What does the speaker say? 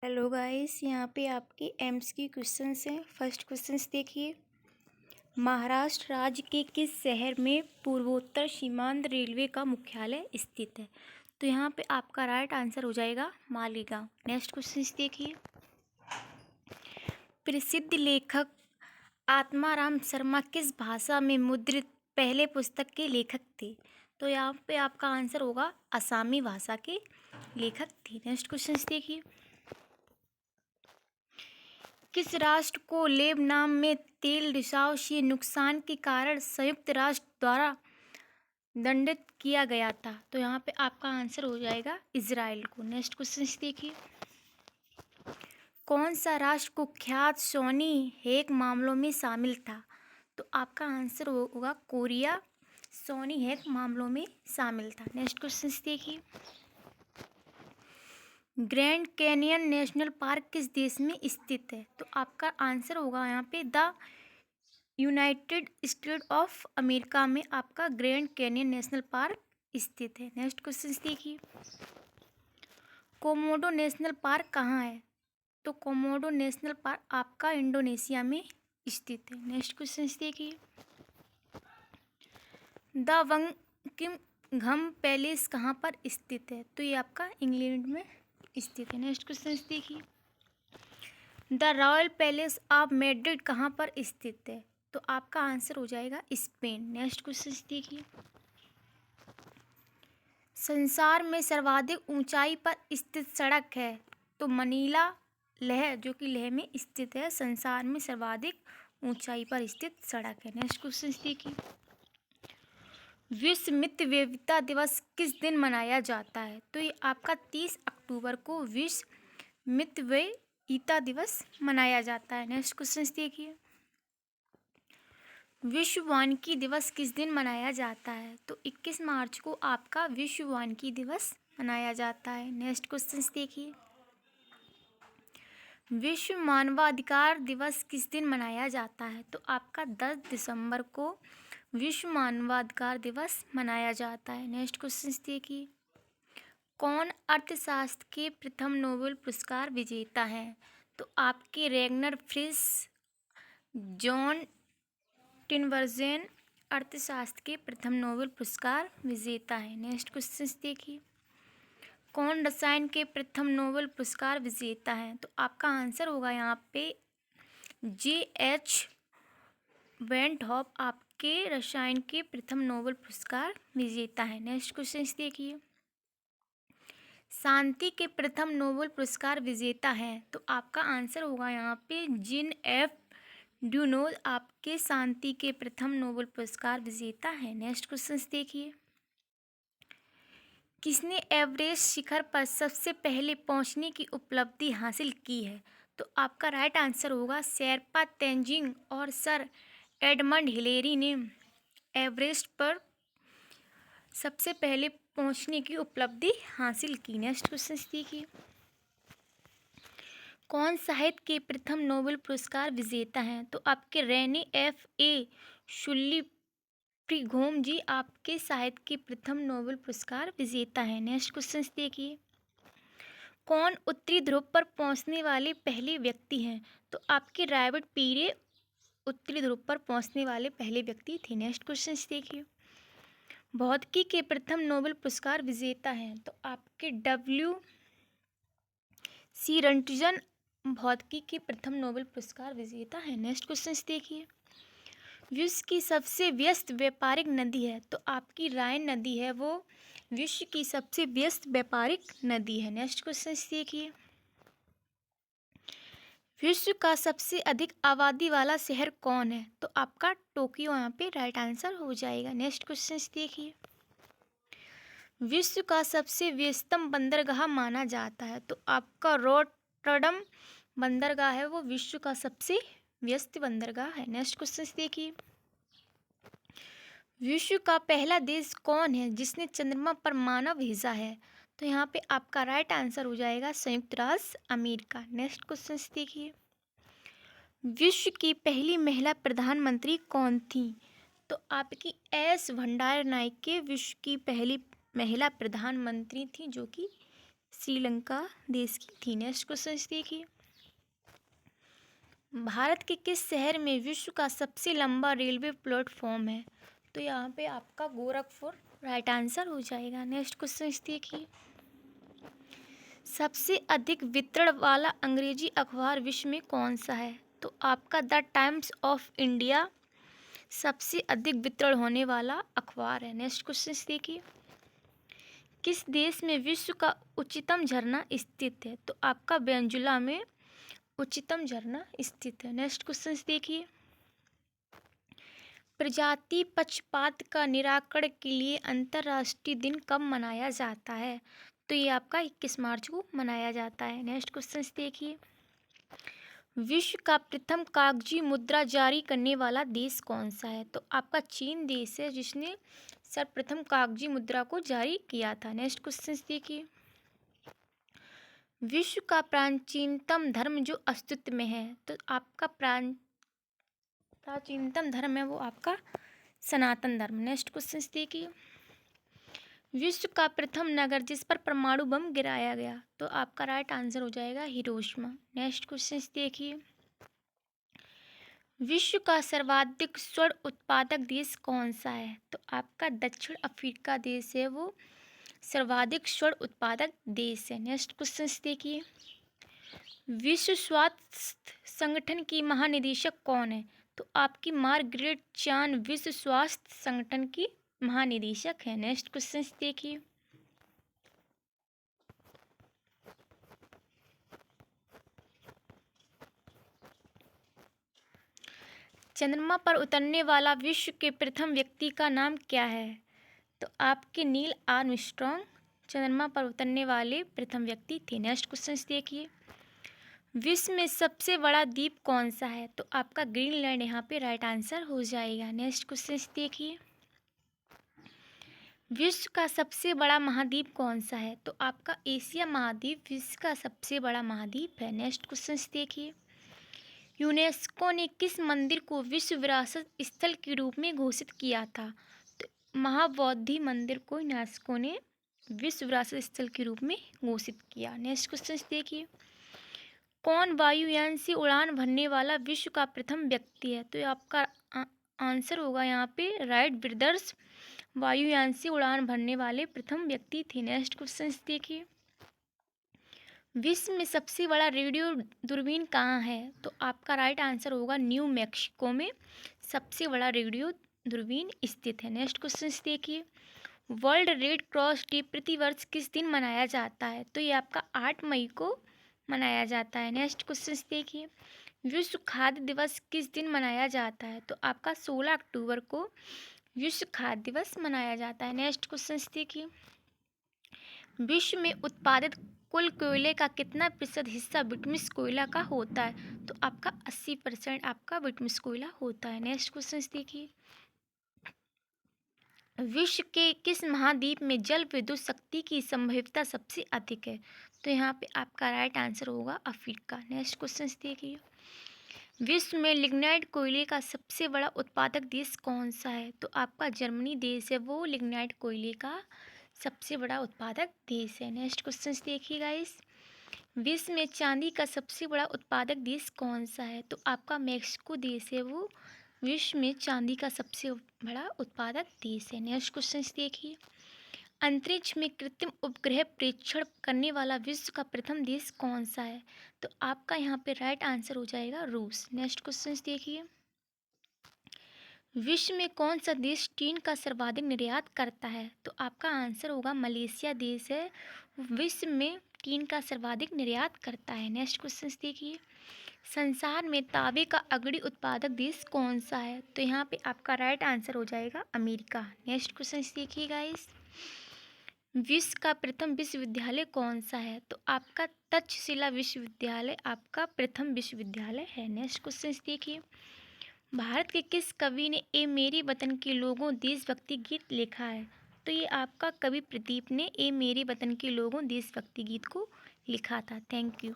Hello guys, यहाँ पे आपके एम्स की क्वेश्चंस हैं। फर्स्ट क्वेश्चंस देखिए। महाराष्ट्र राज्य के किस शहर में पूर्वोत्तर सीमांत रेलवे का मुख्यालय स्थित है? तो यहाँ पे आपका राइट आंसर हो जाएगा मालेगांव। नेक्स्ट क्वेश्चंस देखिए। प्रसिद्ध लेखक आत्माराम शर्मा किस भाषा में मुद्रित पहले पुस्तक के लेखक थे? तो यहाँ पे आपका आंसर होगा असमी भाषा के लेखक थे। नेक्स्ट क्वेश्चंस देखिए। किस राष्ट्र को लेबनान में तेल रिसाव से नुकसान के कारण संयुक्त राष्ट्र द्वारा दंडित किया गया था? तो यहाँ पे आपका आंसर हो जाएगा इजराइल को। नेक्स्ट क्वेश्चन देखिए। कौन सा राष्ट्र कुख्यात सोनी हैक मामलों में शामिल था? तो आपका आंसर होगा कोरिया सोनी हैक मामलों में शामिल था। नेक्स्ट क्वेश्चन देखिए। ग्रैंड कैनियन नेशनल पार्क किस देश में स्थित है? तो आपका आंसर होगा यहाँ पे the United state of America में आपका ग्रैंड कैनियन नेशनल पार्क स्थित है। नेक्स्ट क्वेश्चन देखिए। कोमोडो नेशनल पार्क कहाँ है? तो कोमोडो नेशनल पार्क आपका इंडोनेशिया में स्थित है। नेक्स्ट क्वेश्चन देखिए। द बकिंघम पैलेस कहाँ पर स्थित है? तो ये आपका इंग्लैंड में स्थित है। नेक्स्ट क्वेश्चन देखिए। The royal palace of Madrid कहाँ पर स्थित है? तो आपका आंसर हो जाएगा स्पेन। नेक्स्ट क्वेश्चन देखिए। संसार में सर्वाधिक ऊंचाई पर स्थित सड़क है? तो मनीला लेह जो कि लेह में स्थित है, संसार में सर्वाधिक ऊंचाई पर स्थित सड़क है। नेक्स्ट क्वेश्चन देखिए। विश्व मित्र विविधता दिवस किस दिन मनाया जाता है? तो ये आपका 30 अक्टूबर को विश्व मित्र विविधता दिवस मनाया जाता है। नेक्स्ट क्वेश्चन देखिए। विश्व वानिकी दिवस किस दिन मनाया जाता है? तो 21 मार्च को आपका विश्व वानिकी दिवस मनाया जाता है। नेक्स्ट क्वेश्चन देखिए। विश्व मानवाधिकार दिवस किस दिन मनाया जाता है? तो आपका 10 दिसंबर को विश्व मानवाधिकार दिवस मनाया जाता है। नेक्स्ट क्वेश्चन देखिए। कौन अर्थशास्त्र के प्रथम नोबेल पुरस्कार विजेता हैं? तो आपके रेगनर फ्रिश जॉन टिनबर्जन अर्थशास्त्र के प्रथम नोबेल पुरस्कार विजेता है। नेक्स्ट क्वेश्चन देखिए। कौन रसायन के प्रथम नोबेल पुरस्कार विजेता है? तो आपका आंसर होगा यहाँ पे J.H. वेंट हॉप आपके रसायन के प्रथम नोबेल पुरस्कार विजेता है। नेक्स्ट क्वेश्चन देखिए। शांति के प्रथम नोबेल पुरस्कार विजेता है? तो आपका आंसर होगा यहाँ पे जीन एफ ड्यूनोज आपके शांति के प्रथम नोबेल पुरस्कार विजेता है। नेक्स्ट क्वेश्चन देखिए। किसने एवरेस्ट शिखर पर सबसे पहले पहुंचने की उपलब्धि हासिल की है? तो आपका राइट आंसर होगा शेरपा तेंजिंग और सर एडमंड हिलेरी ने एवरेस्ट पर सबसे पहले पहुंचने की उपलब्धि हासिल की। नेक्स्ट क्वेश्चन देखिए। कौन साहित्य के प्रथम नोबेल पुरस्कार विजेता हैं? तो आपके रेनी F.A. शुल्ली प्रिघोम जी आपके साहित्य के प्रथम नोबेल पुरस्कार विजेता हैं। नेक्स्ट क्वेश्चन देखिए। कौन उत्तरी ध्रुव पर पहुंचने वाले पहले व्यक्ति हैं? तो आपके रॉबर्ट पीरे उत्तरी ध्रुव पर पहुंचने वाले पहले व्यक्ति थे। नेक्स्ट क्वेश्चन देखिए। भौतिकी के प्रथम नोबेल पुरस्कार विजेता हैं? तो आपके W.C. रंटजन भौतिकी के प्रथम नोबेल पुरस्कार विजेता है। नेक्स्ट क्वेश्चन देखिए। विश्व की सबसे व्यस्त व्यापारिक नदी है? तो आपकी राइन नदी है वो विश्व की सबसे व्यस्त व्यापारिक नदी है। नेक्स्ट क्वेश्चन देखिए। विश्व का सबसे अधिक आबादी वाला शहर कौन है? तो आपका टोक्यो यहाँ पे राइट आंसर हो जाएगा। नेक्स्ट क्वेश्चन देखिए। विश्व का सबसे व्यस्तम बंदरगाह माना जाता है? तो आपका रॉटरडम बंदरगाह है वो विश्व का सबसे व्यस्त बंदरगाह है। नेक्स्ट क्वेश्चन देखिए। विश्व का पहला देश कौन है जिसने चंद्रमा पर मानव भेजा है? तो यहाँ पे आपका राइट आंसर हो जाएगा संयुक्त राज्य अमेरिका। नेक्स्ट क्वेश्चन देखिए। विश्व की पहली महिला प्रधानमंत्री कौन थी? तो आपकी S. भंडार नायके विश्व की पहली महिला प्रधानमंत्री थी जो कि श्रीलंका देश की थी। नेक्स्ट क्वेश्चन देखिए, भारत के किस शहर में विश्व का सबसे लंबा रेलवे प्लेटफॉर्म है? तो यहाँ पे आपका गोरखपुर राइट आंसर हो जाएगा। नेक्स्ट क्वेश्चन देखिए, सबसे अधिक वितरण वाला अंग्रेजी अखबार विश्व में कौन सा है? तो आपका द टाइम्स ऑफ इंडिया सबसे अधिक वितरण होने वाला अखबार है। नेक्स्ट क्वेश्चन देखिए, किस देश में विश्व का उच्चतम झरना स्थित है? तो आपका वेनेजुला में उच्चतम झरना स्थित है। नेक्स्ट क्वेश्चन देखिए, प्रजाति पक्षपात का निराकरण के लिए अंतर्राष्ट्रीय दिन कब मनाया जाता है? तो ये आपका 21 मार्च को मनाया जाता है। नेक्स्ट क्वेश्चन देखिए, विश्व का प्रथम कागजी मुद्रा जारी करने वाला देश कौन सा है? तो आपका चीन देश है जिसने सर्वप्रथम कागजी मुद्रा को जारी किया था। नेक्स्ट क्वेश्चन देखिए, विश्व का प्राचीनतम धर्म जो अस्तित्व में है, तो आपका प्राचीनतम धर्म है वो आपका सनातन धर्म। नेक्स्ट क्वेश्चन देखिए, विश्व का प्रथम नगर जिस पर परमाणु बम गिराया गया, तो आपका राइट आंसर हो जाएगा हिरोशिमा। नेक्स्ट क्वेश्चन देखिए, विश्व का सर्वाधिक स्वर्ण उत्पादक देश कौन सा है? तो आपका दक्षिण अफ्रीका देश है वो सर्वाधिक स्वर्ण उत्पादक देश है। नेक्स्ट क्वेश्चन देखिए, विश्व स्वास्थ्य संगठन की महानिदेशक कौन है? तो आपकी मार्गरेट चान विश्व स्वास्थ्य संगठन की महानिदेशक है। नेक्स्ट क्वेश्चन देखिए, चंद्रमा पर उतरने वाला विश्व के प्रथम व्यक्ति का नाम क्या है? तो आपके नील आर्मस्ट्रॉन्ग चंद्रमा पर उतरने वाले प्रथम व्यक्ति थे। नेक्स्ट क्वेश्चन देखिए, विश्व में सबसे बड़ा द्वीप कौन सा है? तो आपका ग्रीनलैंड यहाँ पे राइट आंसर हो जाएगा। नेक्स्ट क्वेश्चन देखिए, विश्व का सबसे बड़ा महाद्वीप कौन सा है? तो आपका एशिया महाद्वीप विश्व का सबसे बड़ा महाद्वीप है। नेक्स्ट क्वेश्चन देखिए, यूनेस्को ने किस मंदिर को विश्व विरासत स्थल के रूप में घोषित किया था? तो महाबोधि मंदिर को यूनेस्को ने विश्व विरासत स्थल के रूप में घोषित किया। नेक्स्ट क्वेश्चन देखिए, कौन वायुयान से उड़ान भरने वाला विश्व का प्रथम व्यक्ति है? तो ये आपका आंसर होगा यहाँ पे राइट ब्रदर्स वायुयान से उड़ान भरने वाले प्रथम व्यक्ति थे। नेक्स्ट क्वेश्चन देखिए, विश्व में सबसे बड़ा रेडियो दूरबीन कहाँ है? तो आपका राइट आंसर होगा न्यू मैक्सिको में सबसे बड़ा रेडियो दूरबीन स्थित है। नेक्स्ट क्वेश्चन देखिए, वर्ल्ड रेड क्रॉस डे प्रतिवर्ष किस दिन मनाया जाता है? तो ये आपका 8 मई को मनाया जाता है। नेक्स्ट क्वेश्चन देखिए, विश्व खाद्य दिवस किस दिन मनाया जाता है? तो आपका 16 अक्टूबर को विश्व खाद्य दिवस मनाया जाता है। नेक्स्ट क्वेश्चन देखिए, विश्व में उत्पादित कुल कोयले का कितना प्रतिशत हिस्सा बिटुमिस कोयला का होता है? तो आपका 80% आपका बिटुमिस कोयला होता है। नेक्स्ट क्वेश्चन देखिए, विश्व के किस महाद्वीप में जल विद्युत शक्ति की संभाव्यता सबसे अधिक है? तो यहाँ पे आपका राइट आंसर होगा अफ्रीका। नेक्स्ट क्वेश्चन देखिए, विश्व में लिग्नाइट कोयले का सबसे बड़ा उत्पादक देश कौन सा है? तो आपका जर्मनी देश है वो लिग्नाइट कोयले का सबसे बड़ा उत्पादक देश है। नेक्स्ट क्वेश्चन देखिए गाइस, विश्व में चांदी का सबसे बड़ा उत्पादक देश कौन सा है? तो आपका मेक्सिको देश है वो विश्व में चांदी का सबसे बड़ा उत्पादक देश है। नेक्स्ट क्वेश्चन देखिए, अंतरिक्ष में कृत्रिम उपग्रह प्रेक्षण करने वाला विश्व का प्रथम देश कौन सा है? तो आपका यहाँ पे राइट आंसर हो जाएगा रूस। नेक्स्ट क्वेश्चन देखिए, विश्व में कौन सा देश टीन का सर्वाधिक निर्यात करता है? तो आपका आंसर होगा मलेशिया देश है विश्व में टीन का सर्वाधिक निर्यात करता है। नेक्स्ट क्वेश्चन देखिए, संसार में तांबे का अग्रणी उत्पादक देश कौन सा है? तो यहाँ पे आपका राइट आंसर हो जाएगा अमेरिका। नेक्स्ट क्वेश्चन देखिए गाइस, विश्व का प्रथम विश्वविद्यालय कौन सा है? तो आपका तक्षशिला विश्वविद्यालय आपका प्रथम विश्वविद्यालय है। नेक्स्ट क्वेश्चन देखिए, भारत के किस कवि ने ए मेरे वतन के लोगों देशभक्ति गीत लिखा है? तो ये आपका कवि प्रदीप ने ए मेरे वतन के लोगों देशभक्ति गीत को लिखा था। Thank you.